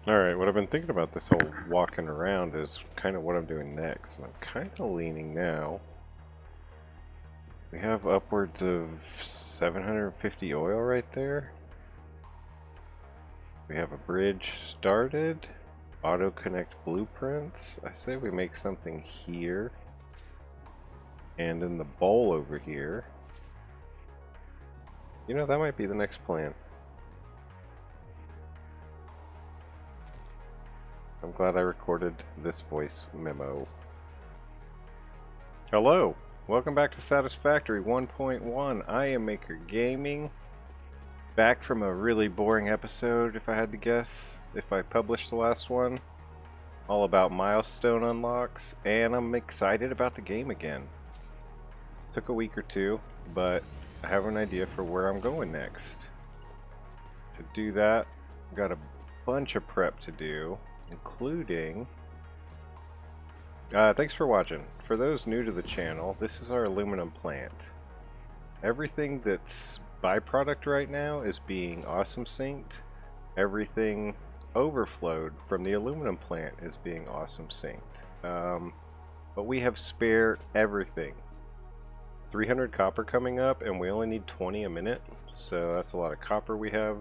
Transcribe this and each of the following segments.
Alright, what I've been thinking about this whole walking around is kind of what I'm doing next. And I'm kind of leaning now. We have upwards of 750 oil right there. We have a bridge started. Auto connect blueprints. I say we make something here. And in the bowl over here. You know, that might be the next plant. I'm glad I recorded this voice memo. Hello! Welcome back to Satisfactory 1.1. I am Maker Gaming. Back from a really boring episode, if I had to guess, if I published the last one. All about milestone unlocks, and I'm excited about the game again. Took a week or two, but I have an idea for where I'm going next. To do that, I've got a bunch of prep to do, including... thanks for watching. For those new to the channel, this is our aluminum plant. Everything that's byproduct right now is being awesome synced. Everything overflowed from the aluminum plant is being awesome synced. But we have spare everything. 300 copper coming up, and we only need 20 a minute, so that's a lot of copper we have.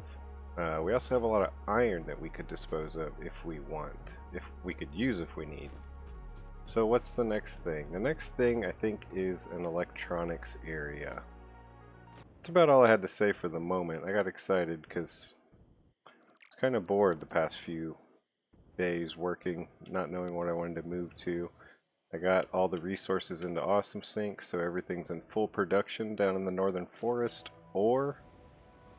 We also have a lot of iron that we could dispose of if we want, if we could use if we need. So what's the next thing? The next thing I think is an electronics area. That's about all I had to say for the moment. I got excited because I was kind of bored the past few days working, not knowing what I wanted to move to. I got all the resources into Awesome Sync, so everything's in full production down in the Northern Forest ore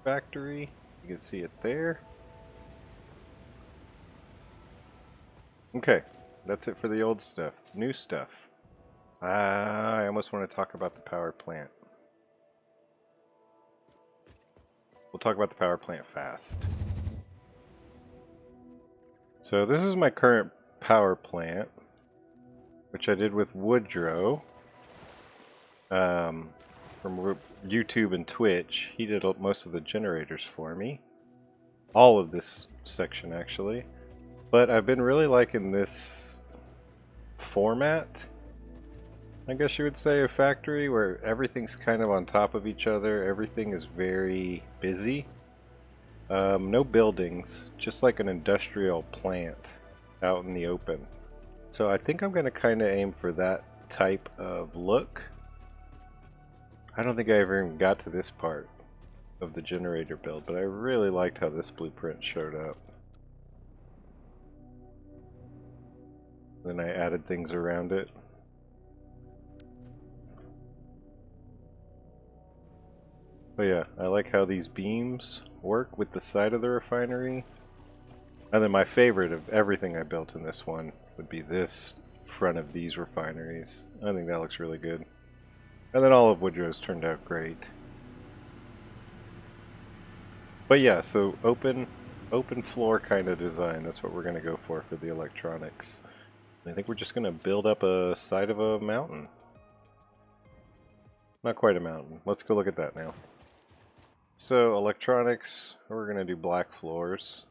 factory. You can see it there. Okay, that's it for the old stuff. New stuff. I almost want to talk about the power plant. We'll talk about the power plant fast. So this is my current power plant, which I did with Woodrow from YouTube and Twitch. He did most of the generators for me. All of this section, actually. But I've been really liking this format, I guess you would say, a factory where everything's kind of on top of each other. Everything is very busy. No buildings, just like an industrial plant out in the open. So I think I'm going to kind of aim for that type of look. I don't think I ever even got to this part of the generator build, but I really liked how this blueprint showed up. Then I added things around it. But yeah, I like how these beams work with the side of the refinery. And then my favorite of everything I built in this one would be this front of these refineries. I think that looks really good. And then all of Woodrow's turned out great. But yeah, so open floor kind of design. That's what we're going to go for the electronics. I think we're just going to build up a side of a mountain. Not quite a mountain. Let's go look at that now. So electronics, we're going to do black floors.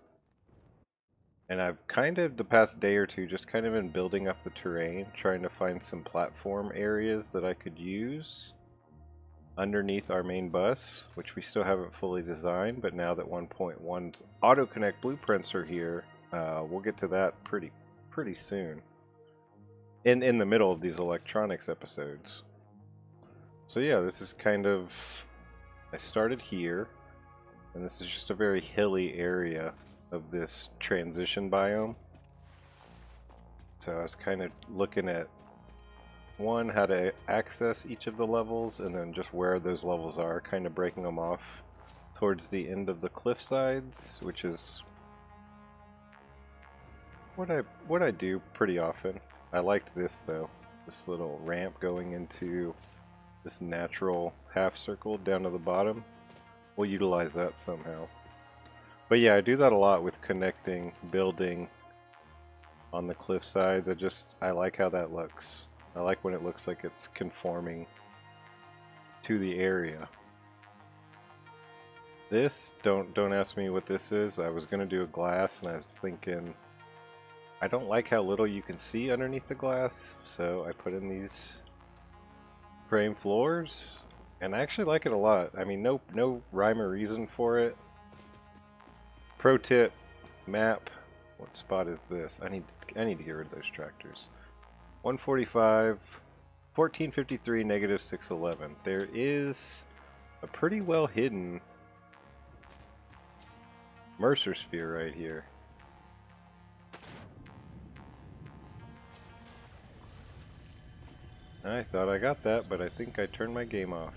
And I've kind of, the past day or two, just kind of been building up the terrain, trying to find some platform areas that I could use underneath our main bus, which we still haven't fully designed, but now that 1.1's auto-connect blueprints are here, we'll get to that pretty soon. In the middle of these electronics episodes. So yeah, this is kind of... I started here, and this is just a very hilly area of this transition biome. So I was kind of looking at, one, how to access each of the levels, and then just where those levels are, kind of breaking them off towards the end of the cliff sides, which is what I do pretty often. I liked this though, this little ramp going into this natural half circle down to the bottom. We'll utilize that somehow. But yeah, I do that a lot with connecting, building on the cliff sides. I like how that looks. I like when it looks like it's conforming to the area. This, don't ask me what this is. I was gonna do a glass and I was thinking I don't like how little you can see underneath the glass, so I put in these frame floors, and I actually like it a lot. I mean, no rhyme or reason for it. Pro tip, map. What spot is this? I need to get rid of those tractors. 145, 1453, negative 611. There is a pretty well hidden Mercer sphere right here. I thought I got that, but I think I turned my game off.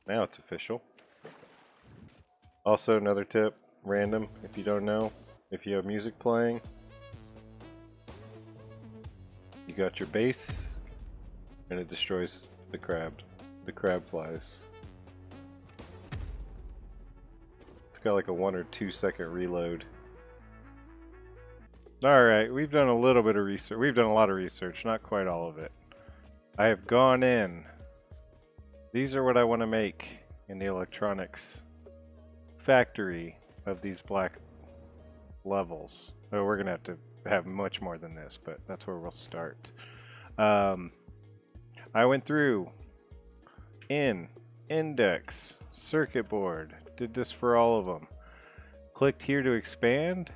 Now it's official. Also, another tip, random, if you don't know, if you have music playing, you got your base, and it destroys the crab. The crab flies. It's got like a 1 or 2 second reload. Alright, we've done a little bit of research. We've done a lot of research, not quite all of it. I have gone in. These are what I want to make in the electronics factory of these black levels. Oh, we're going to have much more than this, but that's where we'll start. I went through in index, circuit board, did this for all of them. Clicked here to expand.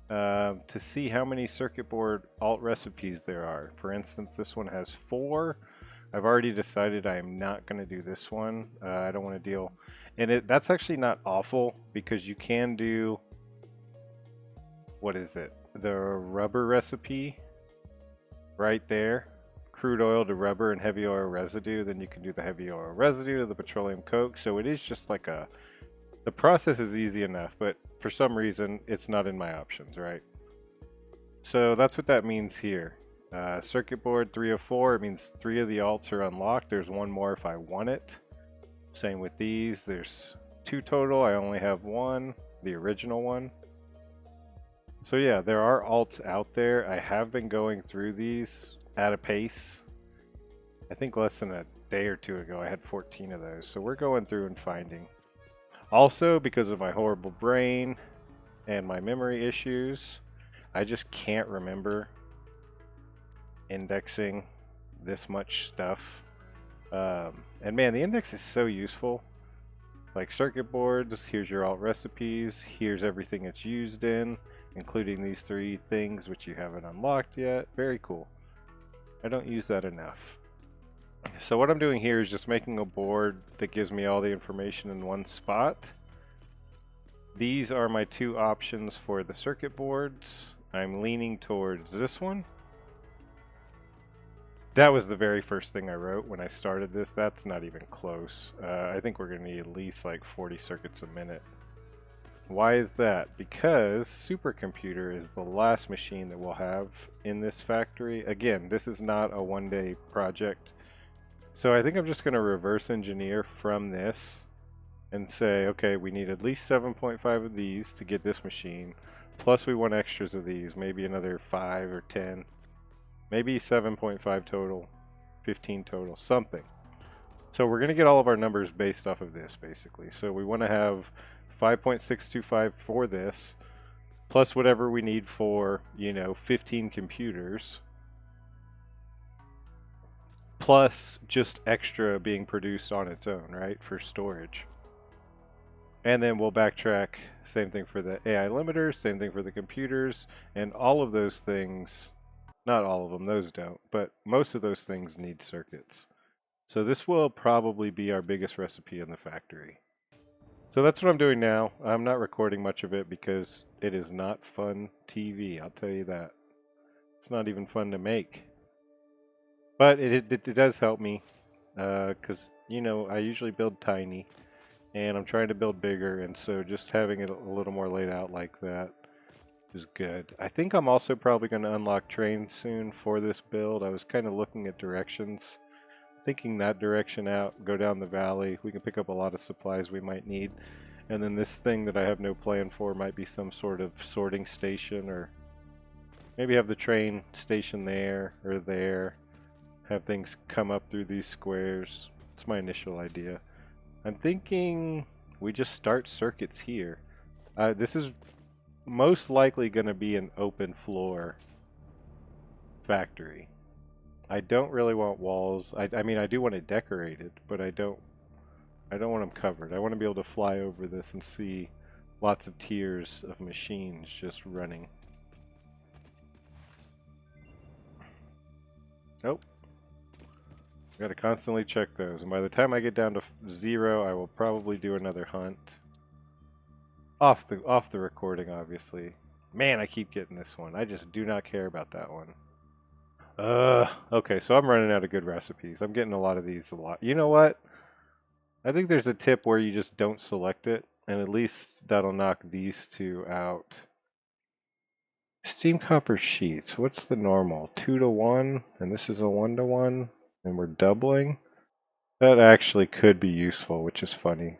To see how many circuit board alt recipes there are. For instance, this one has 4. I've already decided I am not going to do this one. I don't want to deal, and that's actually not awful because you can do, what is it? The rubber recipe right there. Crude oil to rubber and heavy oil residue. Then you can do the heavy oil residue to the petroleum coke. So it is just like the process is easy enough, but for some reason it's not in my options, right? So that's what that means here. Circuit board 304, it means 3 of the alts are unlocked. There's 1 more if I want it. Same with these, there's 2 total. I only have 1, the original one. So yeah, there are alts out there. I have been going through these at a pace. I think less than a day or 2 ago I had 14 of those. So we're going through and finding. Also, because of my horrible brain and my memory issues, I just can't remember indexing this much stuff. And man, the index is so useful. Like circuit boards, here's your alt recipes, here's everything it's used in, including these 3 things which you haven't unlocked yet. Very cool. I don't use that enough. So what I'm doing here is just making a board that gives me all the information in one spot. These are my 2 options for the circuit boards. I'm leaning towards this one. That was the very first thing I wrote when I started this. That's not even close. I think we're going to need at least like 40 circuits a minute. Why is that? Because supercomputer is the last machine that we'll have in this factory. Again, this is not a one-day project. So I think I'm just going to reverse engineer from this and say, okay, we need at least 7.5 of these to get this machine. Plus we want extras of these, maybe another 5 or 10. Maybe 7.5 total, 15 total, something. So we're going to get all of our numbers based off of this, basically. So we want to have 5.625 for this, plus whatever we need for, 15 computers. Plus just extra being produced on its own, right, for storage. And then we'll backtrack, same thing for the AI limiters, same thing for the computers, and all of those things, not all of them, those don't, but most of those things need circuits. So this will probably be our biggest recipe in the factory. So that's what I'm doing now. I'm not recording much of it because it is not fun TV, I'll tell you that. It's not even fun to make. But it does help me, because, I usually build tiny, and I'm trying to build bigger, and so just having it a little more laid out like that is good. I think I'm also probably going to unlock trains soon for this build. I was kind of looking at directions, thinking that direction out, go down the valley. We can pick up a lot of supplies we might need. And then this thing that I have no plan for might be some sort of sorting station, or maybe have the train station there or there. Have things come up through these squares. It's my initial idea. I'm thinking we just start circuits here. This is most likely going to be an open floor factory. I don't really want walls. I mean, I do want it decorated, but I don't want them covered. I want to be able to fly over this and see lots of tiers of machines just running. Nope. Got to constantly check those, and by the time I get down to 0, I will probably do another hunt. Off the recording, obviously. Man, I keep getting this one. I just do not care about that one. Okay, so I'm running out of good recipes. I'm getting a lot of these a lot. You know what? I think there's a tip where you just don't select it, and at least that'll knock these two out. Steam copper sheets. What's the normal? 2 to 1, and this is a 1 to 1, and we're doubling. That actually could be useful, which is funny.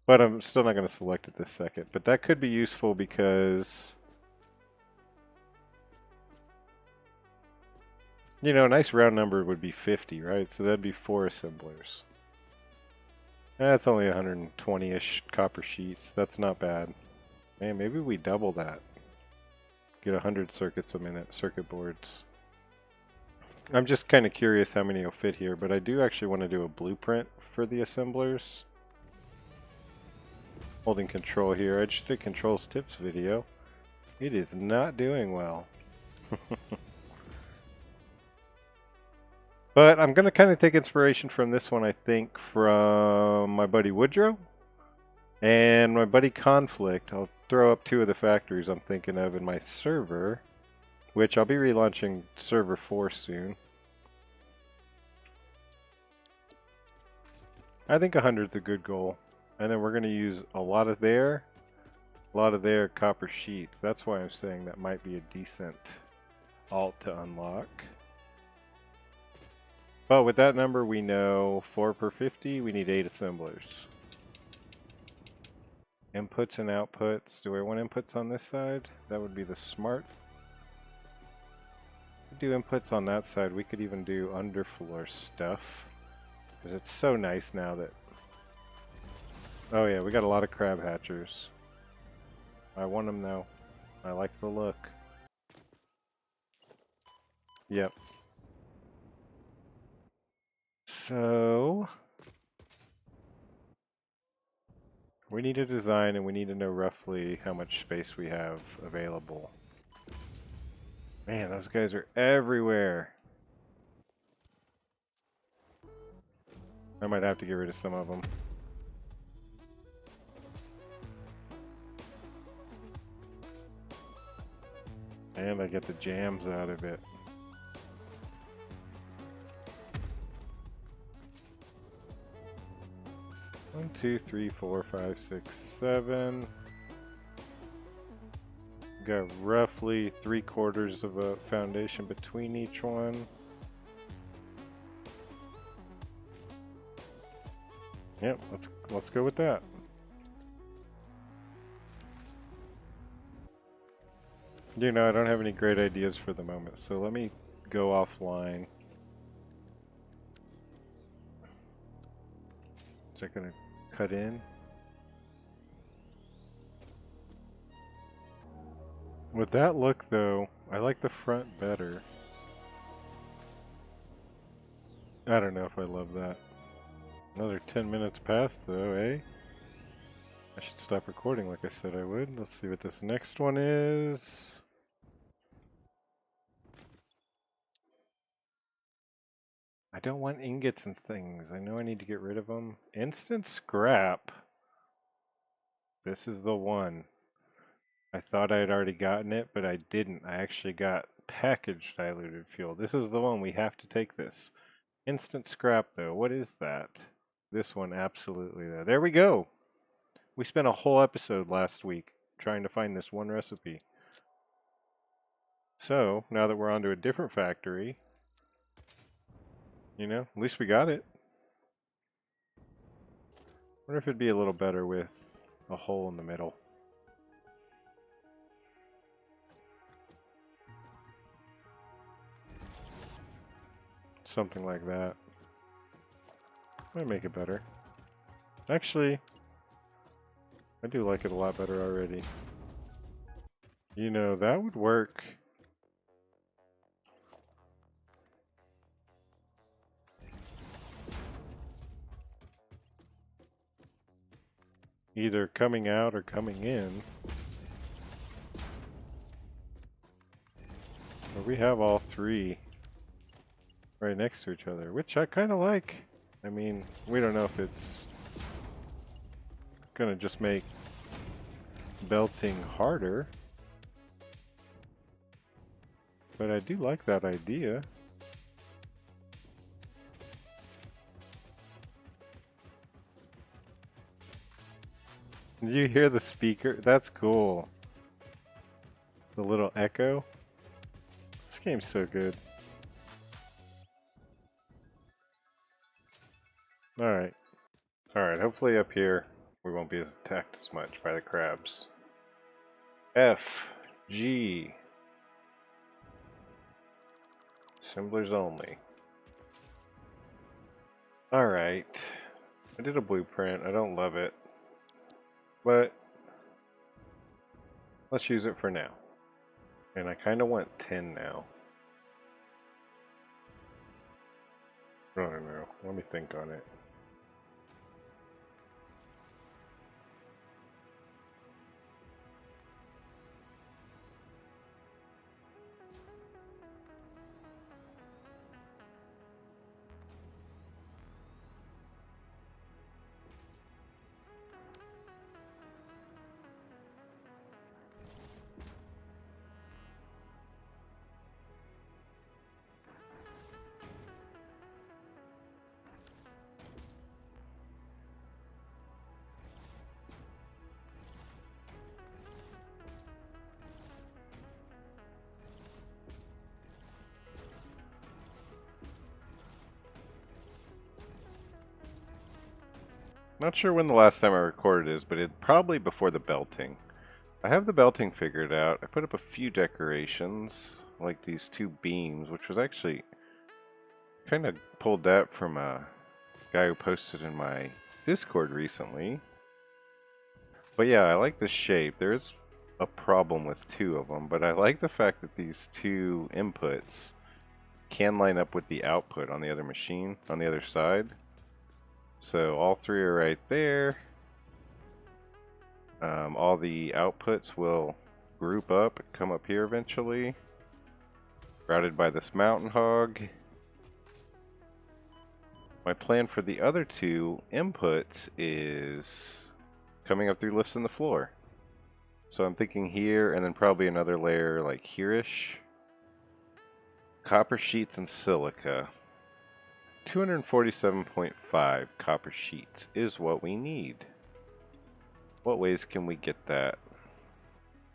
But I'm still not going to select it this second. But that could be useful because, you know, a nice round number would be 50, right? So that'd be 4 assemblers. That's only 120-ish copper sheets. That's not bad. Man, maybe we double that. Get 100 circuits a minute, circuit boards. I'm just kind of curious how many will fit here, but I do actually want to do a blueprint for the assemblers. Holding control here. I just did controls tips video. It is not doing well. But I'm going to kind of take inspiration from this one, I think, from my buddy Woodrow and my buddy Conflict. I'll throw up 2 of the factories I'm thinking of in my server, which I'll be relaunching server 4 soon. I think 100's a good goal. And then we're going to use a lot of their copper sheets. That's why I'm saying that might be a decent alt to unlock. But with that number, we know 4 per 50, we need 8 assemblers. Inputs and outputs. Do I want inputs on this side? That would be the smart. We do inputs on that side. We could even do underfloor stuff. Because it's so nice now that... Oh yeah, we got a lot of crab hatchers. I want them though. I like the look. Yep. So... we need a design and we need to know roughly how much space we have available. Man, those guys are everywhere. I might have to get rid of some of them. And I get the jams out of it. One, two, three, 4, 5, 6, 7. Got roughly 3/4 of a foundation between each one. Yep, let's go with that. You know, I don't have any great ideas for the moment, so let me go offline. Is that gonna cut in? With that look though, I like the front better. I don't know if I love that. Another 10 minutes passed though, eh? I should stop recording like I said I would. Let's see what this next one is. I don't want ingots and things. I know I need to get rid of them. Instant scrap. This is the one. I thought I had already gotten it, but I didn't. I actually got packaged diluted fuel. This is the one. We have to take this. Instant scrap, though. What is that? This one, absolutely. There we go. We spent a whole episode last week trying to find this one recipe. So, now that we're onto a different factory, you know, at least we got it. Wonder if it'd be a little better with a hole in the middle. Something like that. Might make it better. Actually, I do like it a lot better already. You know, that would work. Either coming out or coming in. But we have all three right next to each other, which I kind of like. I mean, we don't know if it's gonna just make belting harder, but I do like that idea. Did you hear the speaker? That's cool. The little echo. This game's so good. Alright. Alright, hopefully up here we won't be as attacked as much by the crabs. F, G. Assemblers only. Alright. I did a blueprint. I don't love it. But let's use it for now. And I kind of want 10 now. I don't know. Let me think on it. Not sure when the last time I recorded is, but it probably before the belting. I have the belting figured out. I put up a few decorations, like these two beams, which was actually kind of pulled that from a guy who posted in my Discord recently. But yeah, I like the shape. There is a problem with two of them, but I like the fact that these two inputs can line up with the output on the other machine, on the other side. So all three are right there. All the outputs will group up and come up here eventually. Routed by this mountain hog. My plan for the other two inputs is coming up through lifts in the floor. So I'm thinking here and then probably another layer like here-ish. Copper sheets and silica. 247.5 copper sheets is what we need. What ways can we get that?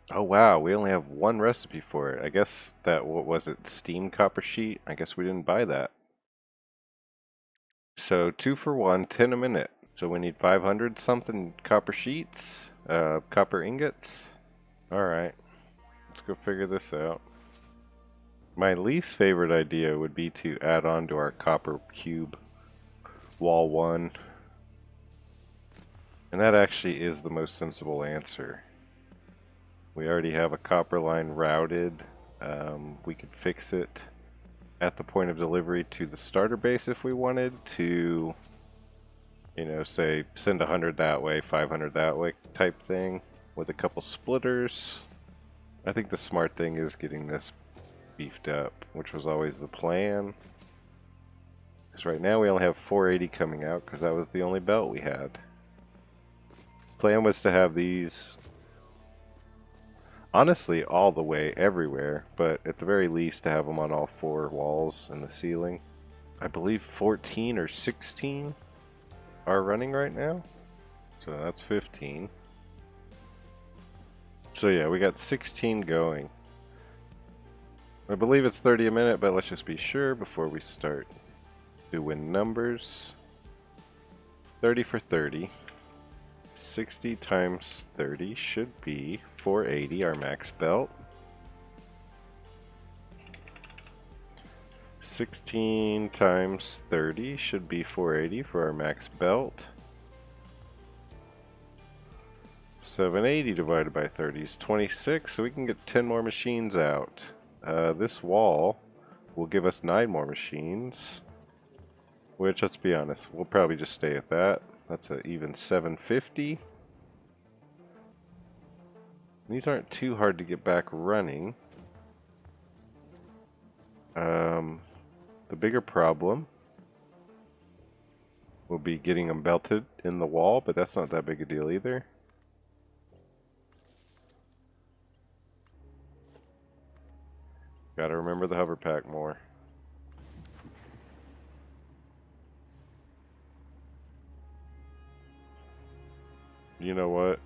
Oh wow, we only have one recipe for it. I guess that, what was it, steamed copper sheet? I guess we didn't buy that. So 2 for 1, 10 a minute. So we need 500 something copper sheets, copper ingots. Alright, let's go figure this out. My least favorite idea would be to add on to our copper cube wall 1. And that actually is the most sensible answer. We already have a copper line routed. We could fix it at the point of delivery to the starter base if we wanted to, you know, say send 100 that way, 500 that way type thing with a couple splitters. I think the smart thing is getting this beefed up, which was always the plan. Because right now we only have 480 coming out because that was the only belt we had. Plan was to have these honestly all the way everywhere, but at the very least to have them on all 4 walls and the ceiling. I believe 14 or 16 are running right now, so that's 15. So yeah, we got 16 going. I believe it's 30 a minute, but let's just be sure before we start doing numbers. 30 for 30. 60 times 30 should be 480, our max belt. 16 times 30 should be 480 for our max belt. 780 divided by 30 is 26, so we can get 10 more machines out. This wall will give us 9 more machines, which, let's be honest, we'll probably just stay at that. That's an even 750. These aren't too hard to get back running. The bigger problem will be getting them belted in the wall, but that's not that big a deal either. Gotta remember the hover pack more. You know what?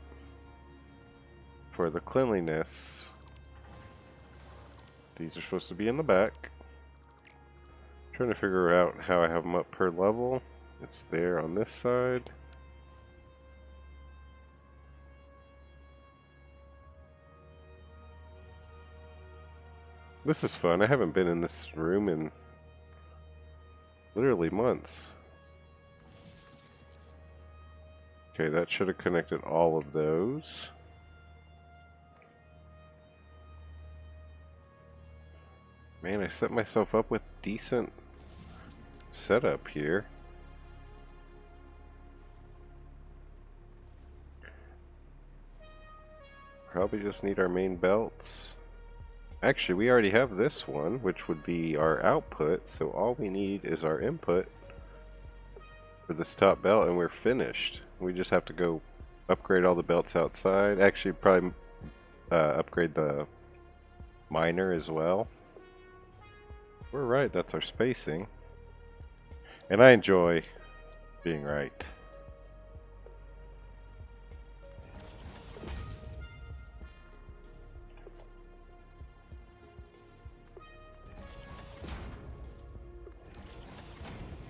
For the cleanliness, these are supposed to be in the back. Trying to figure out how I have them up per level. It's there on this side. This is fun. I haven't been in this room in literally months. Okay, that should have connected all of those. Man, I set myself up with decent setup here. Probably just need our main belts. Actually, we already have this one, which would be our output, so all we need is our input for this top belt, and we're finished. We just have to go upgrade all the belts outside. Actually, probably upgrade the miner as well. We're right, that's our spacing. And I enjoy being right.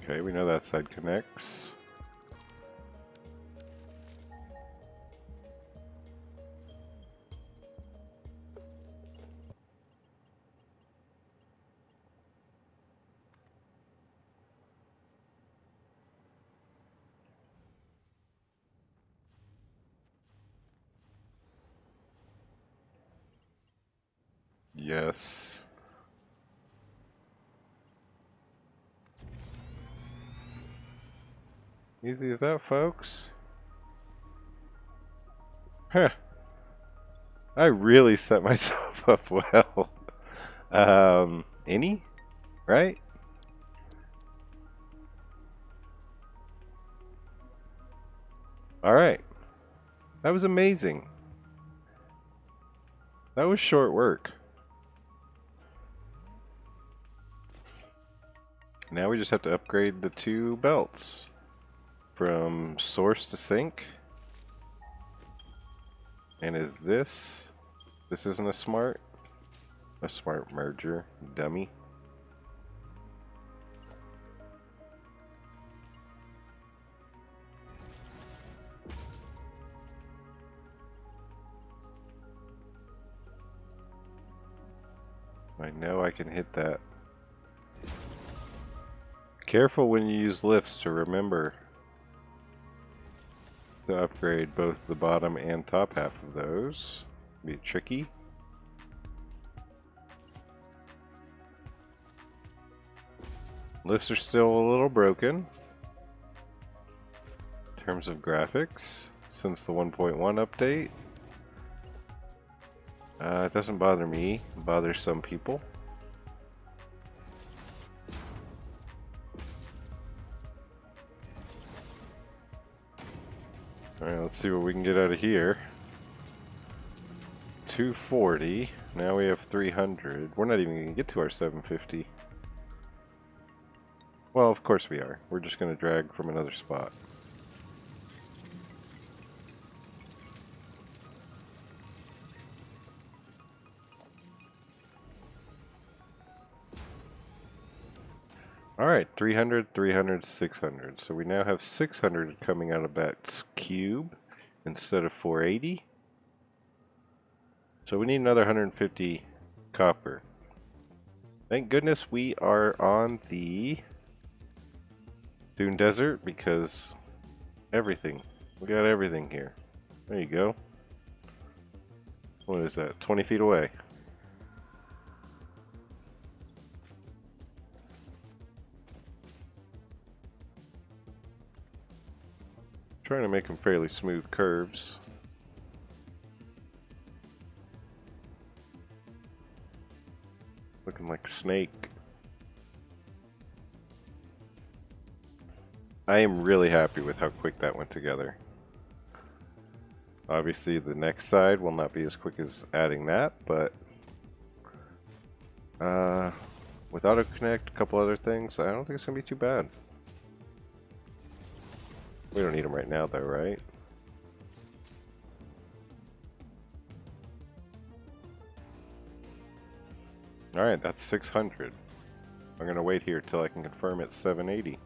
Okay, we know that side connects. Yes. Easy as that, folks. Huh. I really set myself up well. Any? Right? Alright. That was amazing. That was short work. Now we just have to upgrade the 2 belts from source to sink. And is this isn't a smart merger, dummy. I know I can hit that. Careful when you use lifts to remember to upgrade both the bottom and top half of those. Be tricky. Lifts are still a little broken in terms of graphics since the 1.1 update. It doesn't bother me, it bothers some people. Alright, let's see what we can get out of here. 240. Now we have 300. We're not even going to get to our 750. Well, of course we are. We're just going to drag from another spot. Alright, 300, 300, 600. So we now have 600 coming out of that cube instead of 480. So we need another 150 copper. Thank goodness we are on the Dune Desert because everything. We got everything here. There you go. What is that? 20 feet away. Trying to make them fairly smooth curves. Looking like a snake. I am really happy with how quick that went together. Obviously the next side will not be as quick as adding that, but with auto connect, a couple other things, I don't think it's gonna be too bad. We don't need them right now though, right? Alright, that's 600. I'm gonna wait here till I can confirm it's 780.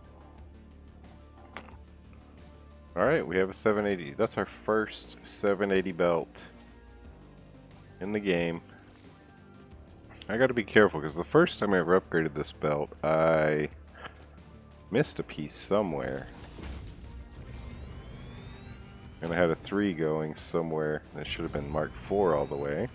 Alright, we have a 780. That's our first 780 belt in the game. I gotta be careful because the first time I ever upgraded this belt, I missed a piece somewhere. And I had a 3 going somewhere that should have been marked 4 all the way.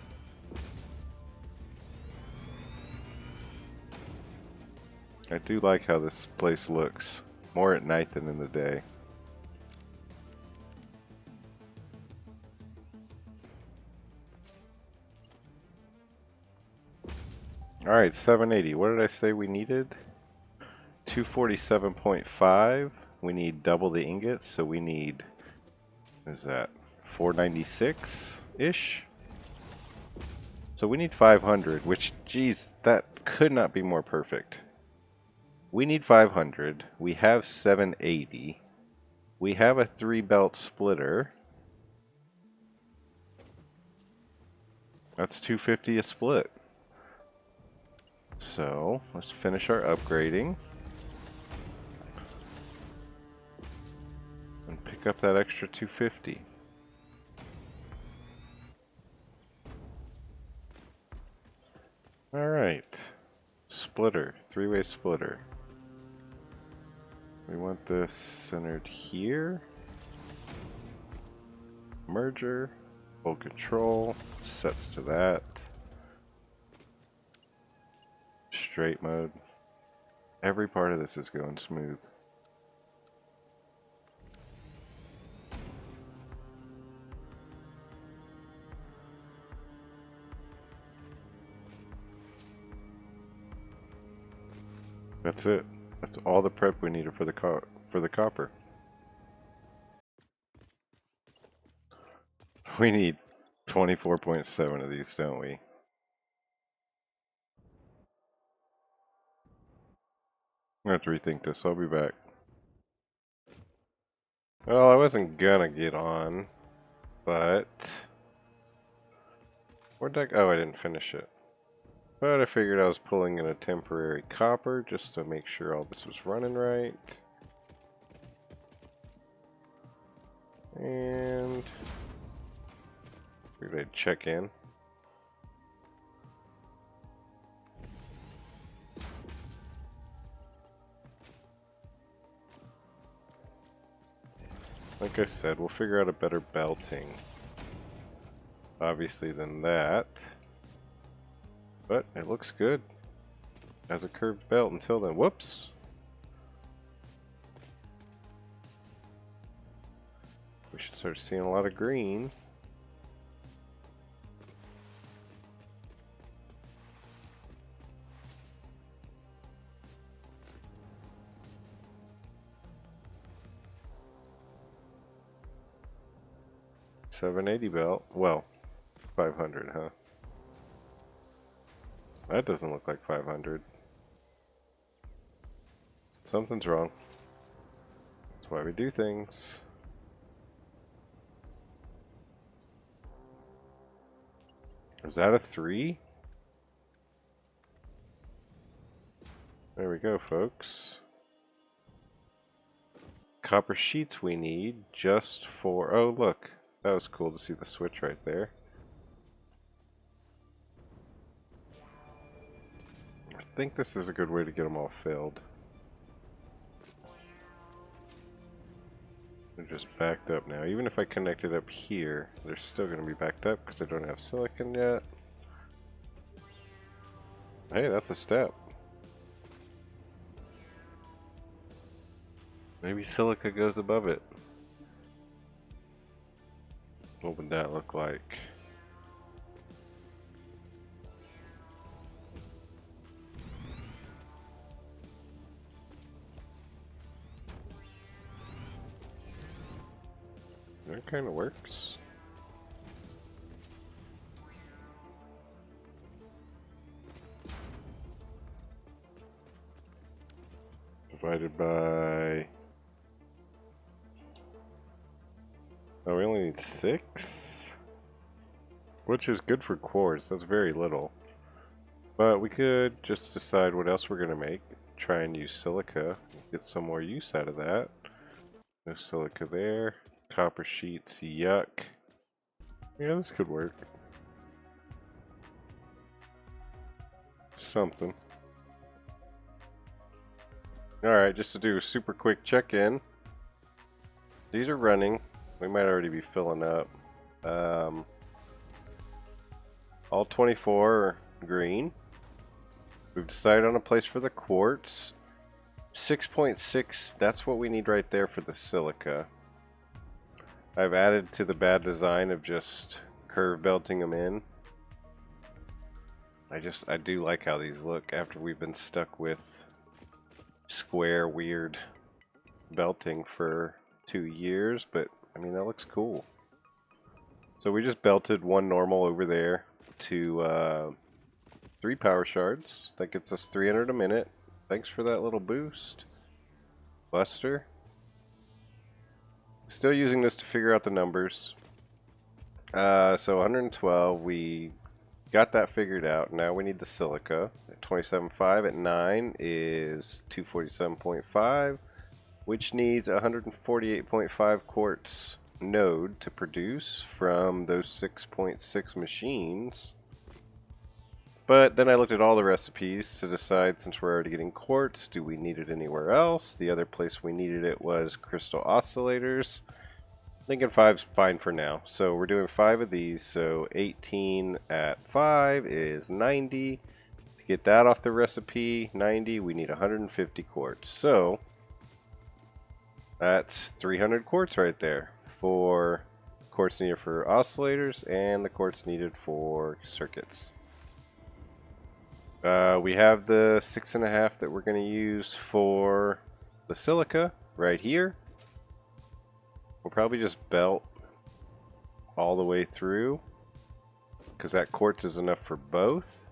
I do like how this place looks, more at night than in the day. Alright, 780. What did I say we needed? 247.5. We need double the ingots, so we need, what is that, 496-ish? So we need 500, which, geez, that could not be more perfect. We need 500. We have 780. We have a 3-belt splitter. That's 250 a split. So, let's finish our upgrading. And pick up that extra 250. Alright. Splitter. 3-way splitter. We want this centered here. Merger. Full control. Sets to that. Straight mode. Every part of this is going smooth. That's it. That's all the prep we needed for the copper. We need 24.7 of these, don't we? I'm gonna have to rethink this. I'll be back. Well, I wasn't gonna get on, but where'd that go? Oh, I didn't finish it. But I figured I was pulling in a temporary copper just to make sure all this was running right. And figured I'd check in. Like I said, we'll figure out a better belting, obviously, than that. But it looks good as a curved belt until then. Whoops! We should start seeing a lot of green. $780 belt. Well, 500, huh? That doesn't look like 500. Something's wrong. That's why we do things. Is that a 3? There we go, folks. Copper sheets we need just for... Oh, look. That was cool to see the switch right there. think this is a good way to get them all filled. They're just backed up now. Even if I connect it up here, they're still going to be backed up because I don't have silicon yet. Hey, that's a step. Maybe silica goes above it. What would that look like? That kind of works. Divided by... Oh, we only need 6? Which is good for quartz. That's very little. But we could just decide what else we're going to make. Try and use silica. Get some more use out of that. No silica there. Copper sheets, yuck. Yeah, this could work. Something. Alright, just to do a super quick check-in. These are running. We might already be filling up. All 24 are green. We've decided on a place for the quartz. 6.6, that's what we need right there for the silica. I've added to the bad design of just curve belting them in. I do like how these look after we've been stuck with square weird belting for 2 years, but I mean that looks cool. So we just belted one normal over there to 3 power shards. That gets us 300 a minute. Thanks for that little boost, Buster. Still using this to figure out the numbers. So 112, we got that figured out. Now we need the silica. At 27.5 at 9 is 247.5, which needs 148.5 quartz node to produce from those 6.6 machines. But then I looked at all the recipes to decide, since we're already getting quartz, do we need it anywhere else? The other place we needed it was crystal oscillators. Thinking 5's fine for now. So we're doing 5 of these, so 18 at 5 is 90. To get that off the recipe, 90, we need 150 quartz. So that's 300 quartz right there for quartz needed for oscillators and the quartz needed for circuits. We have the 6.5 that we're going to use for the silica right here. We'll probably just belt all the way through because that quartz is enough for both.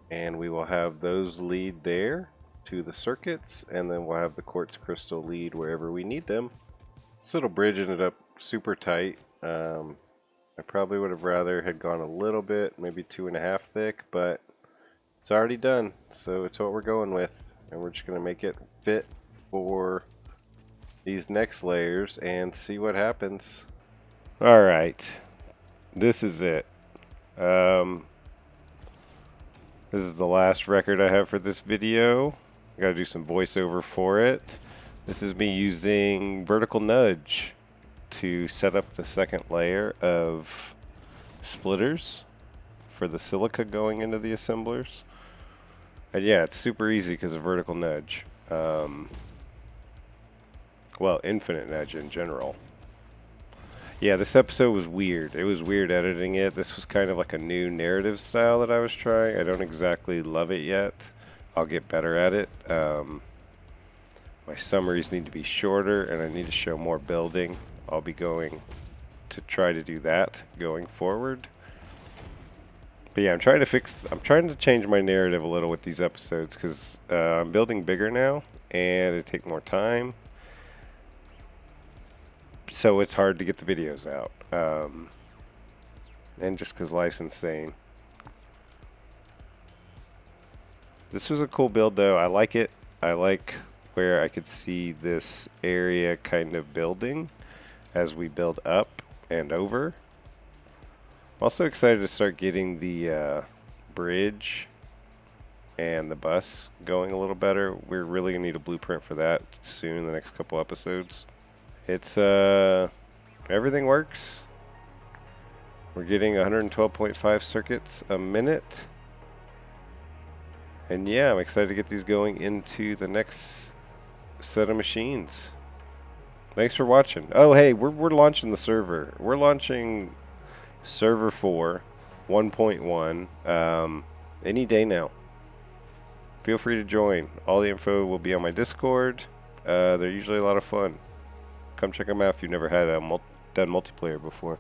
And we will have those lead there to the circuits, and then we'll have the quartz crystal lead wherever we need them. This little bridge ended up super tight. I probably would have rather had gone a little bit, maybe 2.5 thick, but it's already done, so it's what we're going with, and we're just going to make it fit for these next layers and see what happens. Alright, this is it. This is the last record I have for this video. I gotta do some voiceover for it. This is me using vertical nudge to set up the second layer of splitters for the silica going into the assemblers. And yeah, it's super easy because of vertical nudge. Well, infinite nudge in general. Yeah, this episode was weird. It was weird editing it. This was kind of like a new narrative style that I was trying. I don't exactly love it yet. I'll get better at it. My summaries need to be shorter, and I need to show more building. I'll be going to try to do that going forward. But yeah, I'm trying to change my narrative a little with these episodes because I'm building bigger now, and it takes more time. So it's hard to get the videos out. And just because life's insane. This was a cool build though. I like it. I like where I could see this area kind of building as we build up and over. I'm also excited to start getting the bridge and the bus going a little better. We're really gonna need a blueprint for that soon in the next couple episodes. It's everything works. We're getting 112.5 circuits a minute. And yeah, I'm excited to get these going into the next set of machines. Thanks for watching. Oh, hey, we're launching the server. We're launching server 4, 1.1, any day now. Feel free to join. All the info will be on my Discord. They're usually a lot of fun. Come check them out if you've never had done multiplayer before.